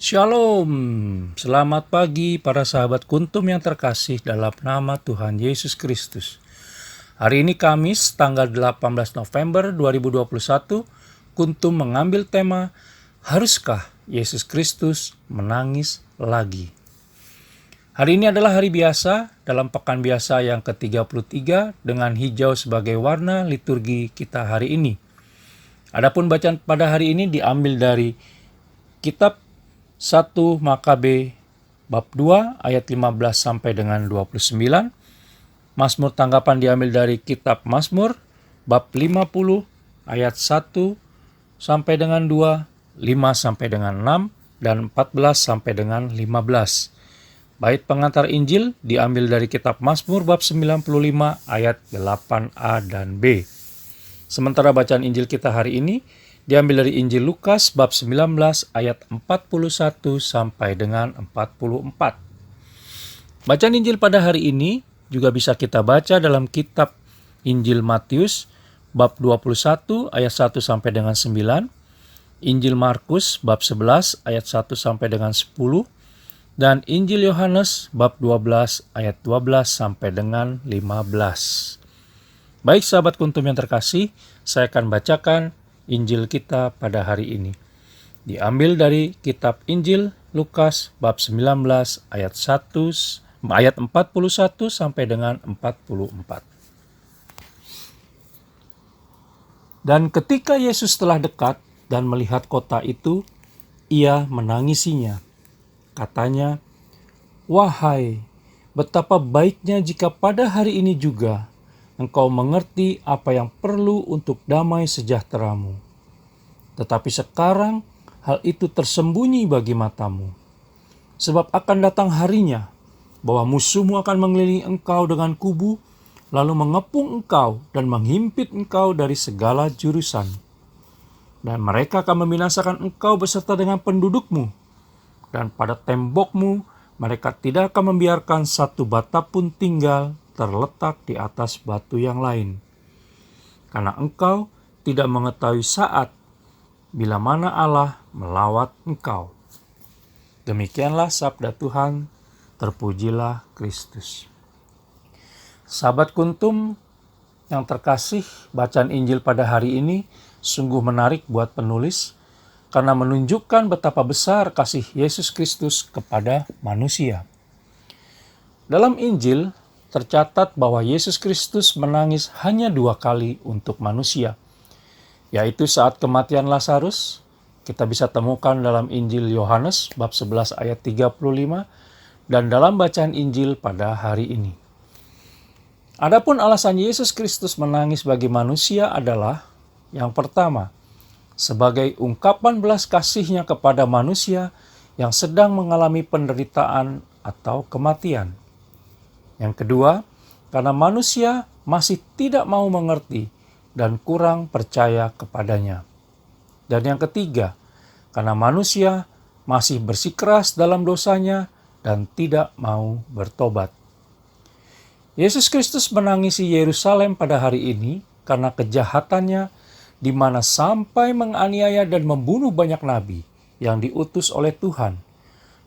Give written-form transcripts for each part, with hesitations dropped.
Shalom, selamat pagi para sahabat Kuntum yang terkasih dalam nama Tuhan Yesus Kristus. Hari ini Kamis tanggal 18 November 2021, Kuntum mengambil tema, Haruskah Yesus Kristus menangis lagi? Hari ini adalah hari biasa dalam pekan biasa yang ke-33 dengan hijau sebagai warna liturgi kita hari ini. Adapun bacaan pada hari ini diambil dari kitab 1 Makabe bab 2 ayat 15 sampai dengan 29. Mazmur tanggapan diambil dari kitab Mazmur bab 50 ayat 1 sampai dengan 2, 5 sampai dengan 6 dan 14 sampai dengan 15. Bait pengantar Injil diambil dari kitab Mazmur bab 95 ayat 8a dan b. Sementara bacaan Injil kita hari ini diambil dari Injil Lukas bab 19 ayat 41 sampai dengan 44. Bacaan Injil pada hari ini juga bisa kita baca dalam kitab Injil Matius bab 21 ayat 1 sampai dengan 9, Injil Markus bab 11 ayat 1 sampai dengan 10, dan Injil Yohanes bab 12 ayat 12 sampai dengan 15. Baik sahabat Kuntum yang terkasih, saya akan bacakan Injil kita pada hari ini. Diambil dari kitab Injil Lukas bab 19 ayat 41 sampai dengan 44. Dan ketika Yesus telah dekat dan melihat kota itu, ia menangisinya. Katanya, "Wahai, betapa baiknya jika pada hari ini juga engkau mengerti apa yang perlu untuk damai sejahteramu. Tetapi sekarang hal itu tersembunyi bagi matamu. Sebab akan datang harinya bahwa musuhmu akan mengelilingi engkau dengan kubu, lalu mengepung engkau dan menghimpit engkau dari segala jurusan. Dan mereka akan membinasakan engkau beserta dengan pendudukmu. Dan pada tembokmu mereka tidak akan membiarkan satu bata pun tinggal terletak di atas batu yang lain. Karena engkau tidak mengetahui saat bila mana Allah melawat engkau." Demikianlah sabda Tuhan, terpujilah Kristus. Sahabat Kuntum yang terkasih, bacaan Injil pada hari ini sungguh menarik buat penulis karena menunjukkan betapa besar kasih Yesus Kristus kepada manusia. Dalam Injil tercatat bahwa Yesus Kristus menangis hanya 2 kali untuk manusia, yaitu saat kematian Lazarus. Kita bisa temukan dalam Injil Yohanes bab 11 ayat 35 dan dalam bacaan Injil pada hari ini. Adapun alasan Yesus Kristus menangis bagi manusia adalah yang pertama, sebagai ungkapan belas kasihnya kepada manusia yang sedang mengalami penderitaan atau kematian. Yang kedua, karena manusia masih tidak mau mengerti dan kurang percaya kepadanya. Dan yang ketiga, karena manusia masih bersikeras dalam dosanya dan tidak mau bertobat. Yesus Kristus menangisi Yerusalem pada hari ini karena kejahatannya di mana sampai menganiaya dan membunuh banyak nabi yang diutus oleh Tuhan,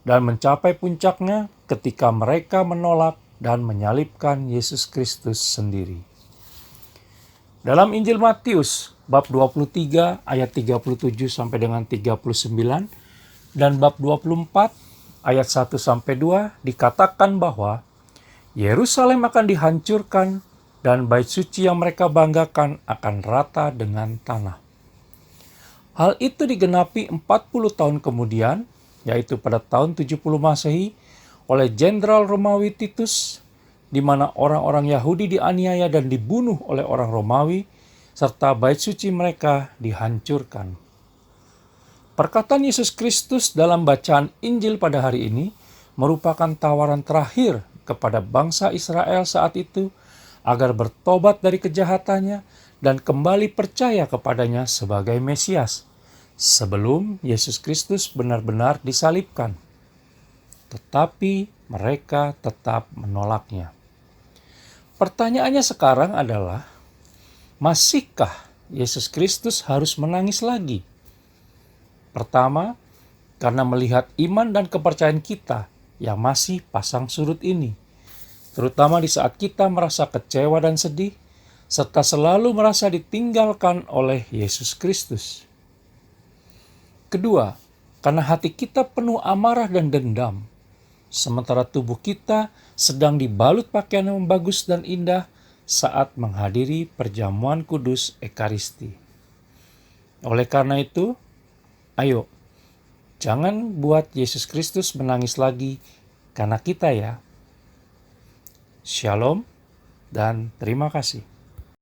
dan mencapai puncaknya ketika mereka menolak dan menyalibkan Yesus Kristus sendiri. Dalam Injil Matius bab 23 ayat 37 sampai dengan 39 dan bab 24 ayat 1 sampai 2 dikatakan bahwa Yerusalem akan dihancurkan dan bait suci yang mereka banggakan akan rata dengan tanah. Hal itu digenapi 40 tahun kemudian, yaitu pada tahun 70 Masehi, oleh Jenderal Romawi Titus, di mana orang-orang Yahudi dianiaya dan dibunuh oleh orang Romawi, serta bait suci mereka dihancurkan. Perkataan Yesus Kristus dalam bacaan Injil pada hari ini merupakan tawaran terakhir kepada bangsa Israel saat itu agar bertobat dari kejahatannya dan kembali percaya kepadanya sebagai Mesias, sebelum Yesus Kristus benar-benar disalibkan. Tetapi mereka tetap menolaknya. Pertanyaannya sekarang adalah, masihkah Yesus Kristus harus menangis lagi? Pertama, karena melihat iman dan kepercayaan kita yang masih pasang surut ini, terutama di saat kita merasa kecewa dan sedih, serta selalu merasa ditinggalkan oleh Yesus Kristus. Kedua, karena hati kita penuh amarah dan dendam, sementara tubuh kita sedang dibalut pakaian yang bagus dan indah saat menghadiri perjamuan kudus Ekaristi. Oleh karena itu, ayo, jangan buat Yesus Kristus menangis lagi karena kita ya. Shalom dan terima kasih.